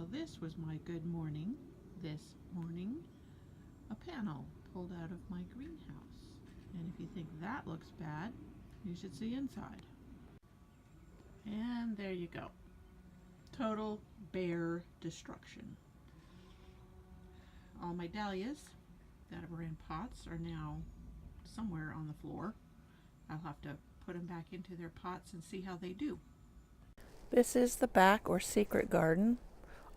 So this was my good morning this morning. A panel pulled out of my greenhouse. And if you think that looks bad, you should see inside. And there you go. Total bare destruction. All my dahlias that were in pots are now somewhere on the floor. I'll have to put them back into their pots and see how they do. This is the back or secret garden.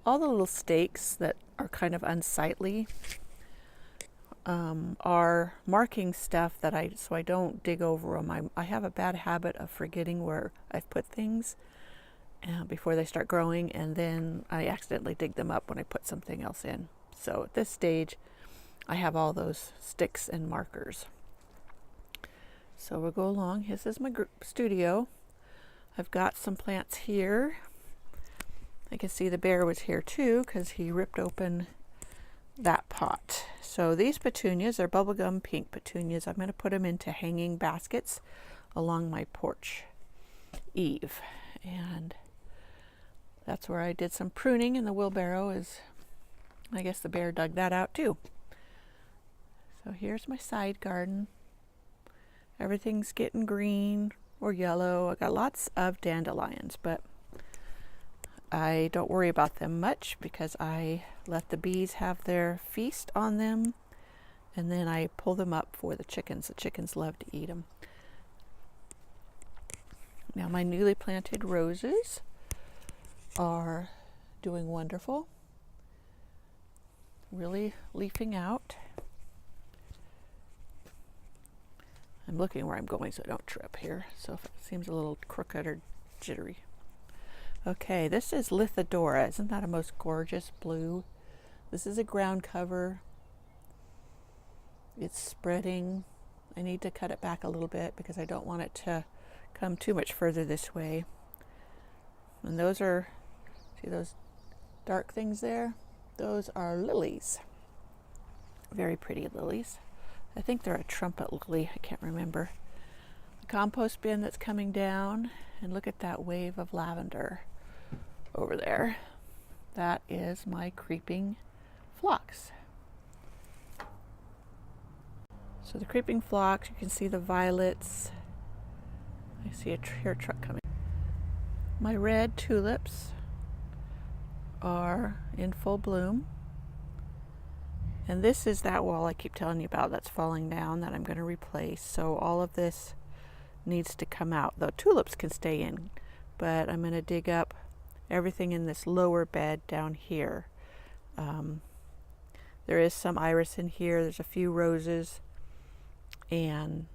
All the little stakes that are kind of unsightly are marking stuff that so I don't dig over them. I have a bad habit of forgetting where I've put things before they start growing, and then I accidentally dig them up when I put something else in. So at this stage, I have all those sticks and markers. So we'll go along. This is my studio. I've got some plants here. I can see the bear was here too because he ripped open that pot. So these petunias are bubblegum pink petunias. I'm going to put them into hanging baskets along my porch eave. And that's where I did some pruning, and the wheelbarrow is, I guess the bear dug that out too. So here's my side garden. Everything's getting green or yellow. I got lots of dandelions, but I don't worry about them much because I let the bees have their feast on them, and then I pull them up for the chickens. The chickens love to eat them. Now my newly planted roses are doing wonderful. Really leafing out. I'm looking where I'm going so I don't trip here. So if it seems a little crooked or jittery. Okay, this is Lithadora. Isn't that a most gorgeous blue? This is a ground cover. It's spreading. I need to cut it back a little bit because I don't want it to come too much further this way. And those are, see those dark things there? Those are lilies. Very pretty lilies. I think they're a trumpet lily. I can't remember. The compost bin that's coming down, and look at that wave of lavender over there. That is my creeping phlox. So the creeping phlox, you can see the violets. I see a truck coming. My red tulips are in full bloom. And this is that wall I keep telling you about that's falling down that I'm going to replace. So all of this needs to come out. The tulips can stay in, but I'm going to dig up everything in this lower bed down here. There is some iris in here. There's a few roses, and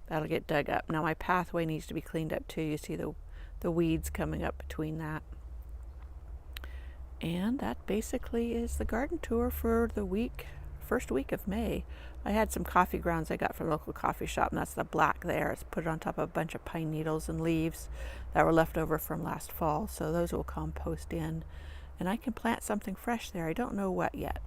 that'll get dug up. Now my pathway needs to be cleaned up too. You see the weeds coming up between that. And that basically is the garden tour for the first week of May. I had some coffee grounds I got from a local coffee shop, and that's the black there. It's put it on top of a bunch of pine needles and leaves that were left over from last fall. So those will compost in, and I can plant something fresh there. I don't know what yet.